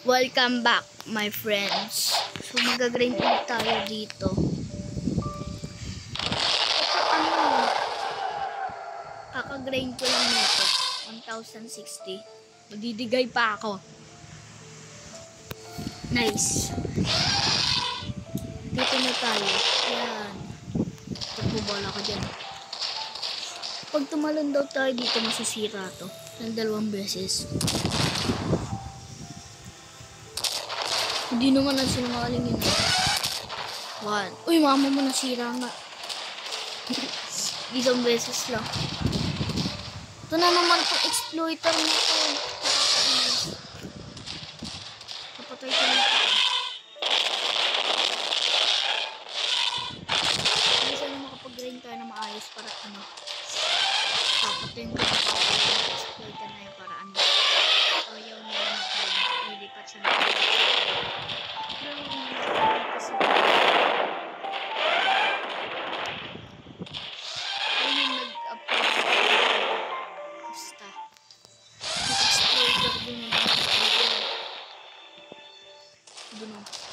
Welcome back, my friends. So, mag-grind ulit tayo dito. Kaka-grind ko lang nito. 1,060. Magdidigay pa ako. Nice. Dito na tayo. Yan. Pagbubala ko dyan. Pag tumalon daw tayo dito, masasira to. Ng 2 beses. Hindi naman ang sinungaling yun. 1. Uy, mama mo nasira nga. 1 beses lang. Ito na naman itong exploiter mo ito. Kapatay ko na ito. Hindi sana makapag-grind tayo na maayos para ano. Kapatayin ko na yung exploiter na yun para ano. Ayaw nila mag-grind. Nilipat siya na.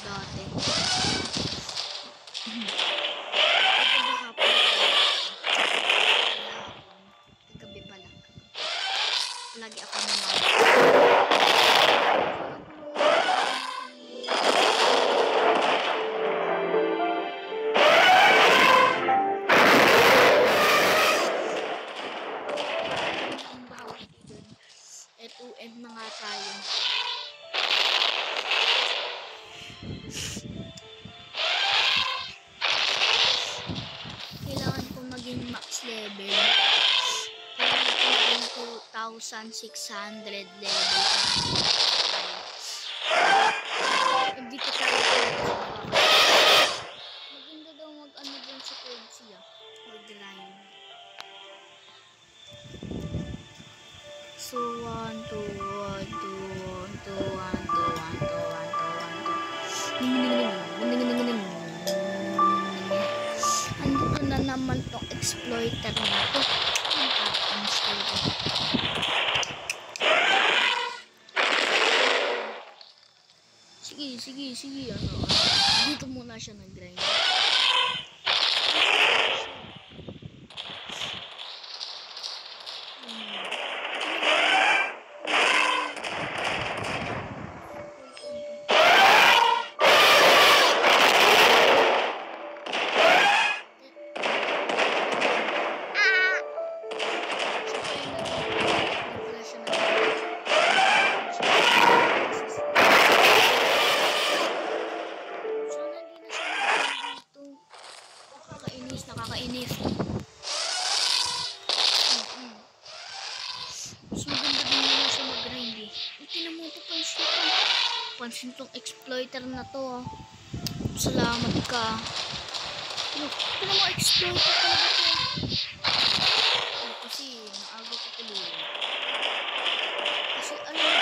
Dati. Gabi pala. Lagi ako naman. Ito, end na nga tayo. Kailangan ko maging max level. Kailangan ko maging 2,600 level. Hindi ko tayo maganda daw mag-ano dyan sa code siya. Mag-grind. So, 1, 2, 1, 2, 1, 2, 1, 2, 1, 2, 1, 2, 1, 2. Andito na naman tong exploiter na to. Sige. Ano. Dito muna siya nag-grind. Nakakainis. Mas maganda din nila siya mag-grind eh. Tingnan mo ito pansin tong exploiter na to. Salamat ka. Tingnan mo exploiter talaga to. Kasi naaga ko tuloy. Kasi alam mo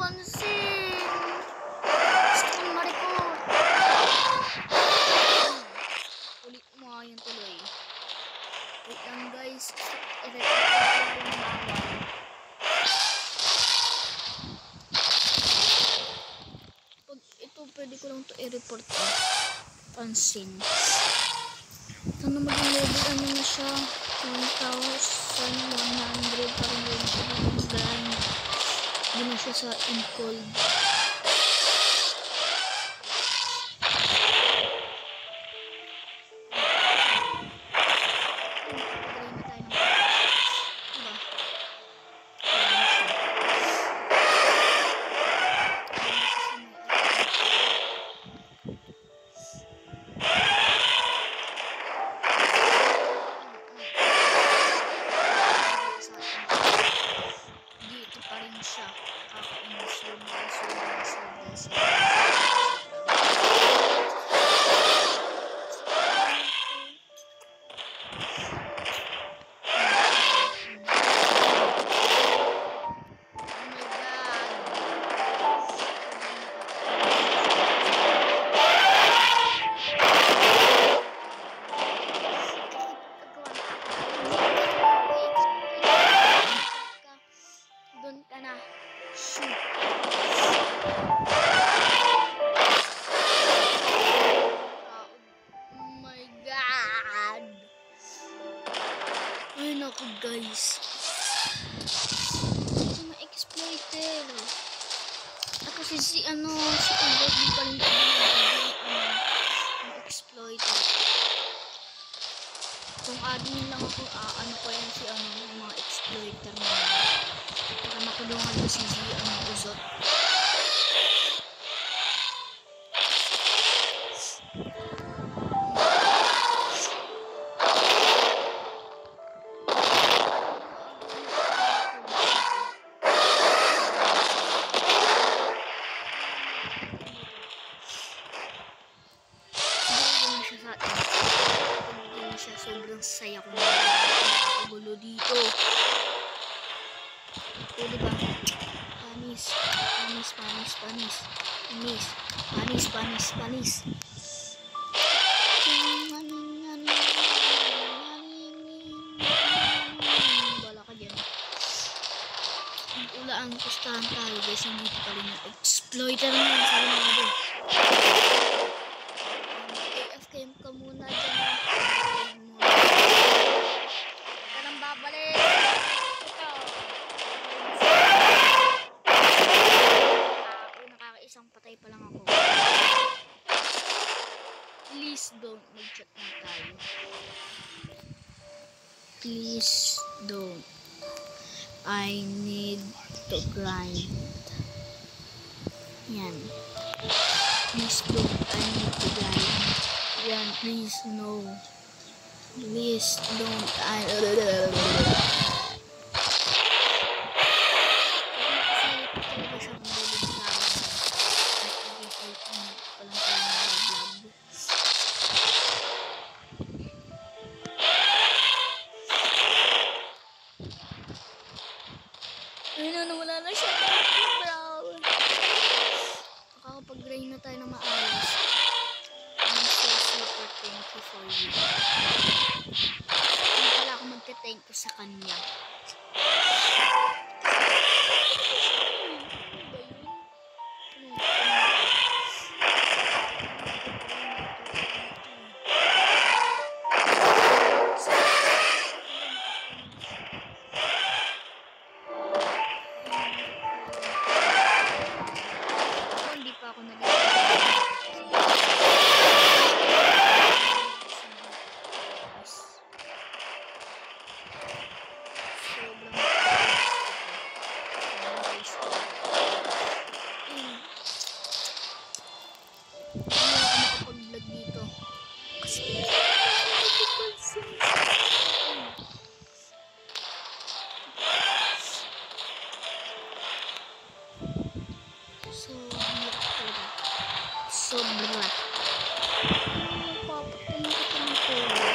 pansin. Gusto kong ma-report. Ulit mo nga yun tuloy. Wait lang guys. I-report ko yung bawal. Pag ito pwede ko lang to i-report pansin. Ito na maging level ano na siya. 1,100 parang yun siya ng grand. Hindi na siya sa in-cold. Guys, ito ma-exploiter. Ako si ano, si Ubod, di pa rin ma-exploiter. Kung admin lang ako, ano ko yan si ano, yung mga exploiter na para makulungan ko si Uzot. Sobrang saya ko na nakakagulo dito. O diba? Panis. Wala ka dyan. Ulaan, pustahan tayo guys. Hindi pa rin yung exploiter na yun. Sabi mga doon. AFK ka muna dyan. Isang patay pa lang ako. Please don't mag-chat na tayo. Please don't. I need to grind. Yan. Please don't. I need to grind. Yan. Please no. Please don't. Wala na siya. Nakakapag-grind na tayo ng maayos. I'm so super thankful for you. Hindi pala ako magte-thank you sa kanya. Sobra. Papatayin ko ito ng tulo.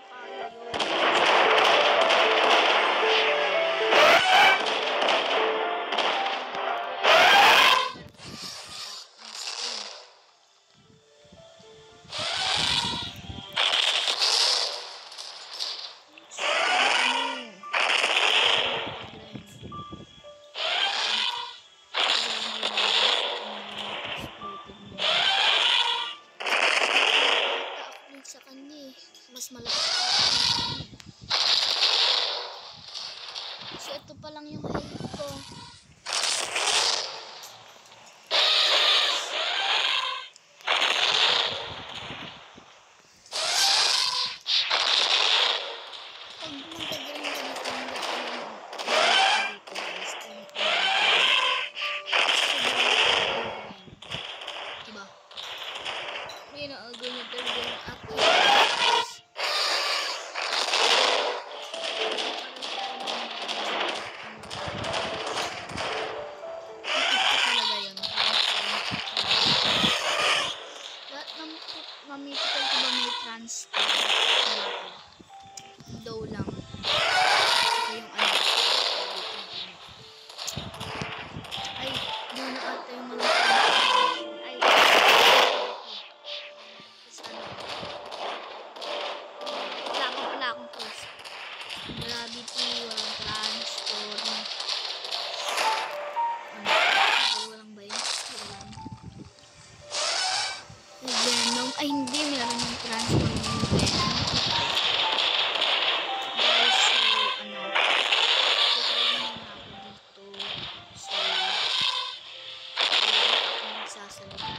Kaya Mas malakas pa. Kasi ito pa lang yung health ko. Mamitical ko ba may transfer? Daw lang. Saka yung ano. Ay, doon na ata yung malaki. Ay. Tapos ano. Wala akong post. Gravity, walang transfer. Walang ba yun? Venom. Ay, hindi. Meron yung transfer ng Venom. Guys, so, ano. Tutuloy muna ako dito. So, ako magsasalita.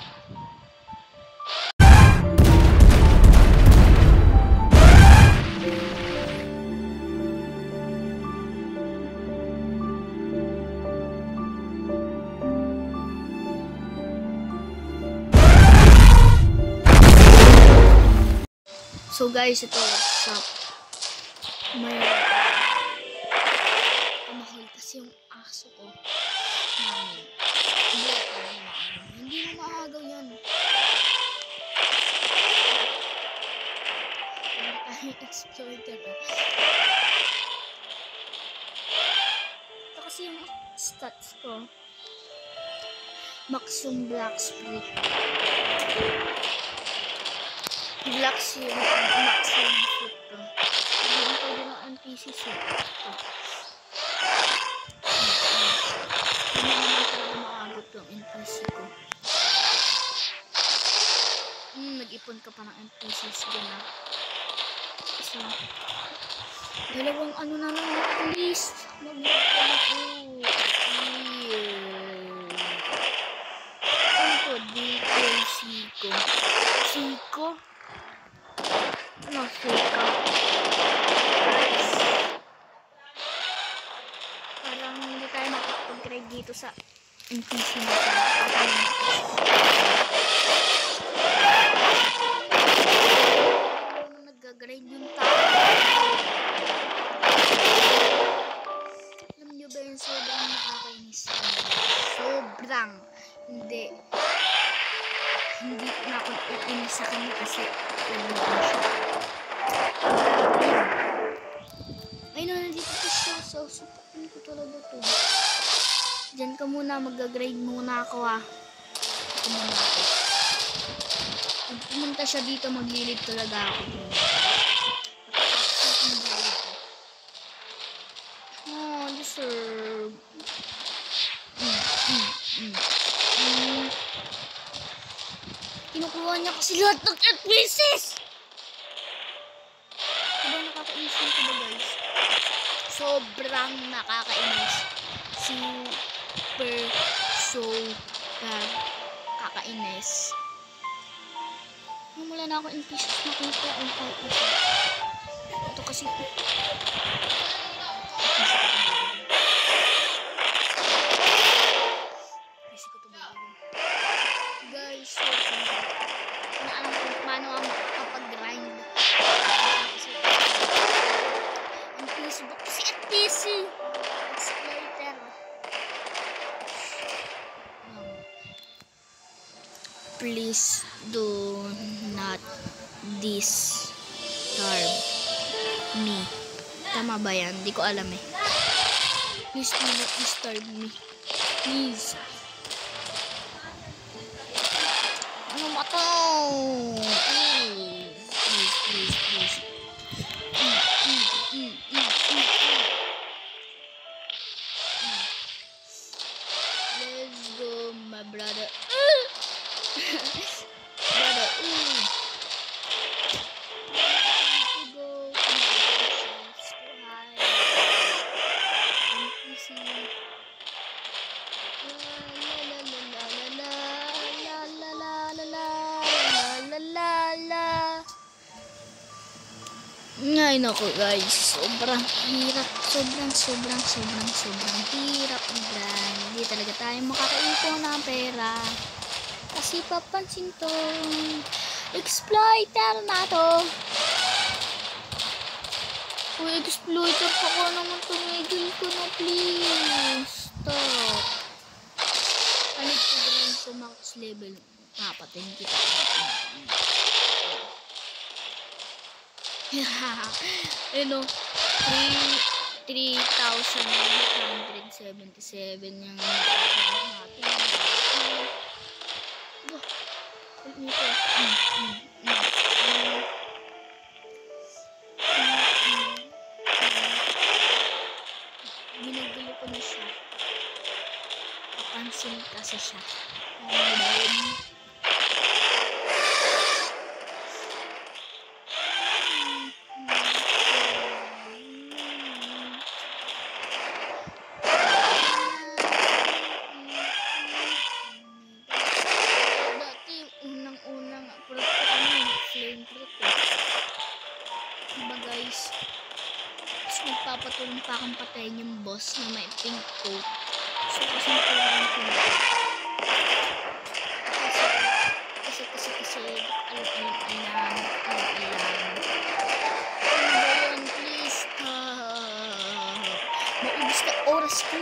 So guys, ito what's up. May mahal kasi yung aso ko namin. Hindi mo maagaw yan. Hindi tayo exploiter. Ito kasi yung stats ko. Maximum Black Split. Relax yung maximum foot ko. Hindi ko din ang NPC suit. Hindi naman talaga maagot yung NPC ko. Nag-ipon ka pa ng NPCs din na. So, dalawang ano na lang. Please. Mag-ipon ko. Ano ko? Detail Siko. Siko? Ano Siko? Parang hindi tayo makapag-grade dito sa NPC na ito. Nag-grade yung tao. Alam nyo ba yung sobrang nakakainis? Sobrang. Hindi na ako iinis sa kanya kasi ay nandito ko siya. So supakin ko talaga to. Diyan ka muna, mag-grade muna ako ito muna ako. Pag pumunta siya dito, maglilid talaga ako. Oh, deserve. Kinukuha niya kasi lahat ng NPCs! Diba nakakainis nito ba guys? Sobrang nakakainis. Super kakainis. Nung wala na ako NPCs nakita ang NPCs. Ito kasi guys, so naalam ko paano ang kapag-grind ang Facebook si NPC exploiter. Please do not disturb me. Tama ba yan? Di ko alam eh. Please do not disturb me. Please. Ano ba to? Please. Let's go, my brother. Brother. Ay, naku guys. Sobrang hirap. Sobrang hirap mag-grind. Hindi talaga tayo makakaipon ng pera. Kasi papansin to. Exploiter na to. Kung exploiter pa ko naman, tumigil ko na please. Stop. Palit ko grind to max level. Napatayin kita. Ano, 3,177 yung natin. Nito. Ginagilo ko na siya. Papansin kasi siya. Magpapatulong pa akong patayin yung boss na may pink coat. So, kasi yung pink coat. Kasi, alam. Ano please, maubos na oras ko.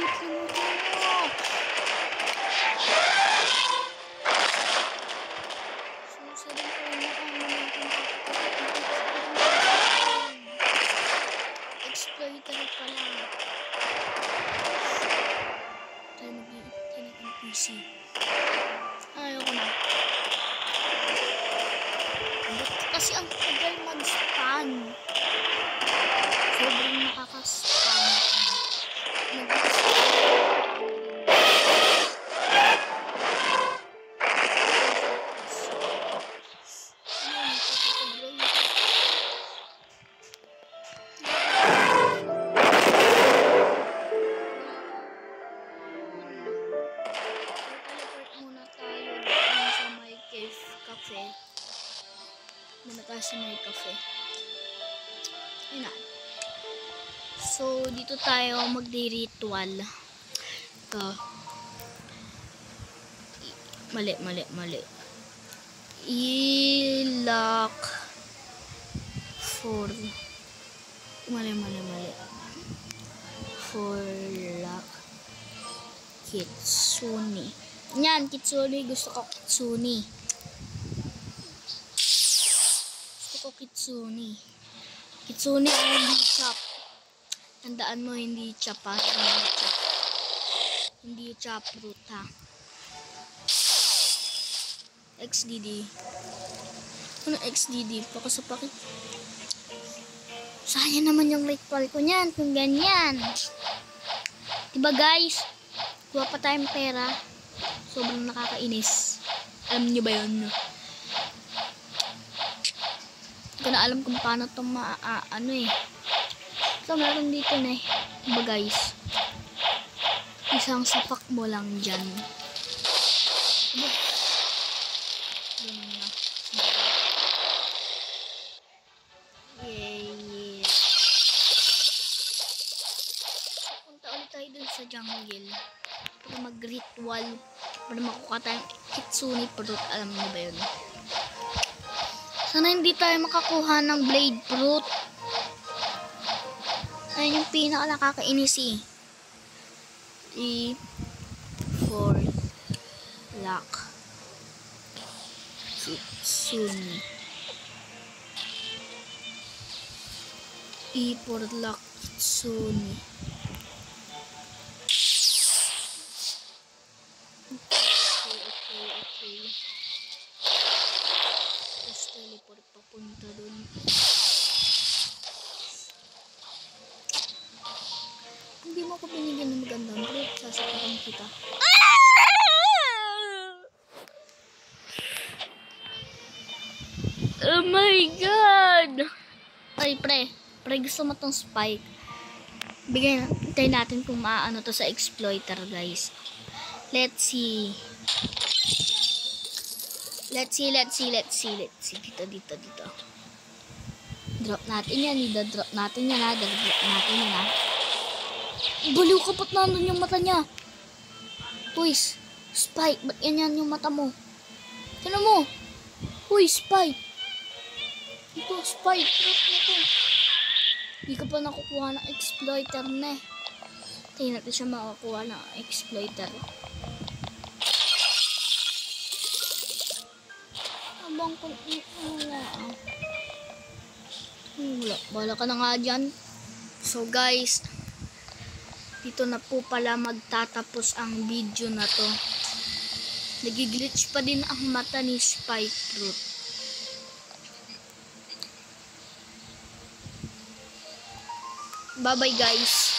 Exploiter pala. Tayo mag PC. Ayoko na. Kasi ang tagal mag-span. Sobrang nakaka-span. Sa may cafe. Yun na. So, dito tayo magdi-ritual. Mali. I-lock for mali. For lock Kitsune. Yan, Kitsune. Gusto ko Kitsune. Kitsune ay hindi chop. Tandaan mo, hindi chop ha. Hindi chop root ha. XDD. Ano XDD? Pakasapakit. Sayang naman yung ritual ko niyan kung ganyan. Diba guys? Kuha pa tayong pera. Sobrang nakakainis. Alam niyo ba yun? Hindi ko na alam kung paano ito So, meron dito na Diba guys? Isang sapak mo lang dyan. Diba? Ganun na. Yeah. Punta ulit tayo dun sa jungle. Para mag-ritual. Para makuha tayong Kitsune fruit. Alam niyo ba yun? Sana hindi tayo makakuha ng blade fruit. Ayun yung pinaka nakakainis eh. 3, 4, lock. Kitsune. E for lock Kitsune. Okay. Tapos teleport papunta dun. Hindi mo ako binigyan ng magandang break. Sasapakan kita. Oh my god! Ay, pre, gusto mo tong spike. Hintay natin kung maano to sa exploiter, guys. Let's see. Dito. Drop natin yan. Ida-drop natin yan ha. Drop natin yan ha. Baliw ka, ba't nandun yung mata niya? Twist. Spike, ba't yan yung mata mo? Tignan mo. Uy, Spike. Ito, Spike. Drop na to. Hindi ka pa nakukuha ng exploiter na eh. Tingnan natin siya makakuha ng exploiter. Abang kung wala. Wala. Bala ka na nga dyan. So guys, dito na po pala magtatapos ang video na to. Nagiglitch pa din ang mata ni Spike Fruit. Bye bye guys.